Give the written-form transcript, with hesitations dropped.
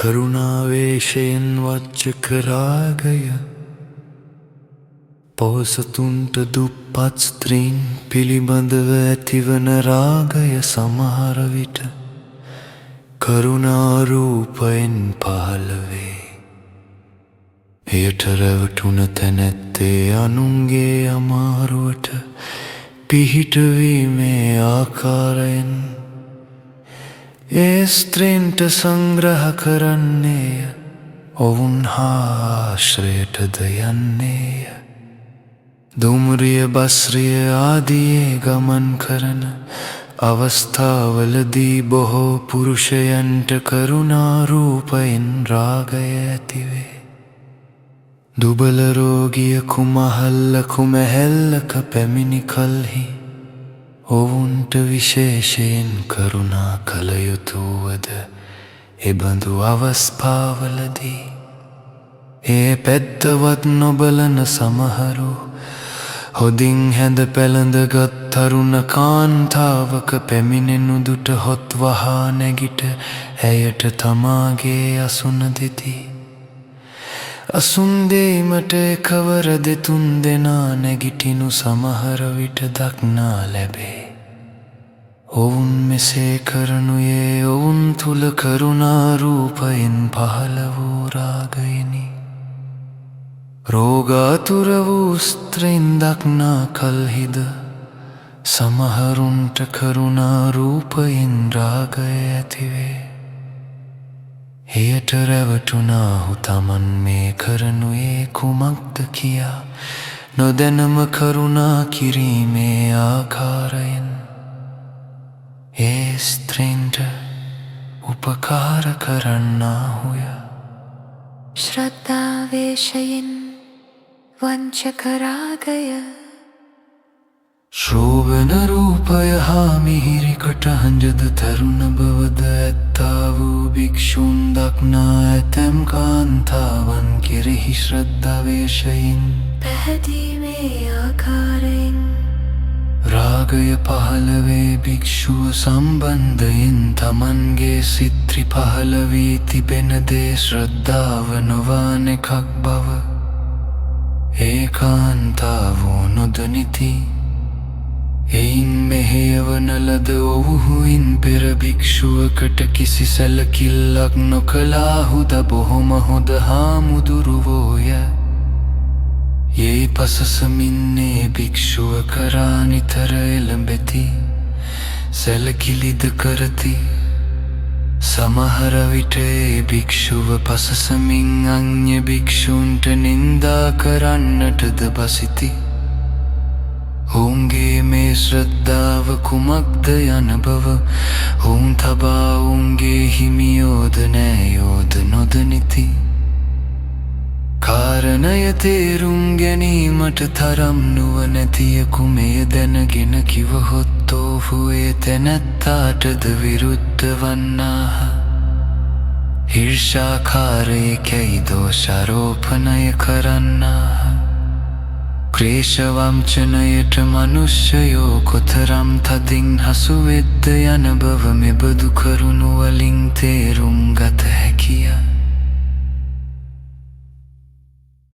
කරුණාවේශයෙන් වච්චක රාගය පොහොසතුන්ට දුප්පත් ස්ත්‍රීන් පිළිබඳව ඇතිවන රාගය සමහර විට කරුණාරූපයෙන් පහළ වේ. එයට රැවටුණ තැනැත්තේ අනුන්ගේ අමාරුවට පිහිටවීමේ ආකාරයෙන් ඒ ස්ත්‍රීන්ට සංග්‍රහ කරන්නේය, ඔවුන් හා ආශ්‍රයටද යන්නේය. දුම්රිය බස්රිය ආදියේ ගමන් කරන අවස්ථාවලදී බොහෝ පුරුෂයන්ට කරුණාරූපයෙන් රාගය ඇතිවේ. දුබල රෝගියකු මහල්ලකු මැහැල්ලක පැමිණි කල්හි ඔවුන්ට විශේෂයෙන් කරුණා කළ යුතු වද එබඳු අවස්ථාවලදී ඒ පැත්තවත් නොබලන සමහරු හොදින් හැඳ පැළඳගත් තරුණ කාන්තාවක පැමිණෙනු දුට හොත් වහා නැගිට ඇයට තමාගේ අසුන දෙති. අසුන් දීමට එකවර දෙතුන් දෙනා නැගිටිනු සමහර විට දක්නා ලැබේ. ඔවුන් මෙසේ කරනුයේ ඔවුන් තුල කරුණාරූපයෙන් පහළ වූ රාගයෙනි. රෝගාතුර වූ ස්ත්‍රීන් දක්නා කල්හිද සමහරුන්ට කරුණාරූපයෙන් රාගය ඇතිවේ. එයට රැවටුණාහු තමන් මේ කරනුයේ කුමක්ද කියා නොදැනම කරුණා කිරීමේ ආකාරයෙන් ඒ ස්ත්‍රීන්ට උපකාර කරන්නාහුය. ශ්‍රද්ධාවේශයෙන් වංචක රාගය ශෝභන රූපය හා මිහිරි කටහඬද තරුණ බවද ඇත්තා වූ භික්ෂූන් දක්නා ඇතැම් කාන්තාවන් කෙරෙහි ශ්‍රද්ධාවේශයෙන් පැහැදීමේ ආකාරයෙන් රාගය පහළ වේ. භික්ෂුව සම්බන්ධයෙන් තමන්ගේ සිත්‍රි පහළ වී තිබෙන දේ ශ්‍රද්ධාව නොවන එකක් බව ඒ කාන්තාවෝ නොදනිති. එයින් මෙහෙයවන ලද ඔවුහුයින් පෙර භික්ෂුවකට කිසි සැලකිල්ලක් නොකළාහුද බොහොම හොඳ හාමුදුරුවෝය. යේ පසසමින්නේ භික්ෂුව කරා නිතර එළඹෙති, සැලකිලිද කරති. සමහර විට ඒ භික්ෂුව පසසමින් අන්‍ය භික්ෂූන්ට නින්දා කරන්නටද බසිති. ඔවුන්ගේ මේ ශ්‍රද්ධාව කුමක්ද යන බව ඔවුන් තබා ඔවුන්ගේ හිමියෝද නෑයෝද නොදනිති. කාරණය තේරුම් ගැනීමට තරම් නුවණැතියෙකු මෙය දැනගෙන කිවහොත් ඔවුහු ඒ තැනැත්තාටද විරුද්ධ වන්නාහ. ඊර්ෂ්‍යාකාරයෙකැයි දෝෂාරෝපණය කරන්නාහ. ක්ලේශවංචනයට මනුෂ්‍යයෝ කොතරම් තදින් හසුවෙද්ද යන බව මෙබඳු කරුණු වලින් තේරුම් ගත හැකිය.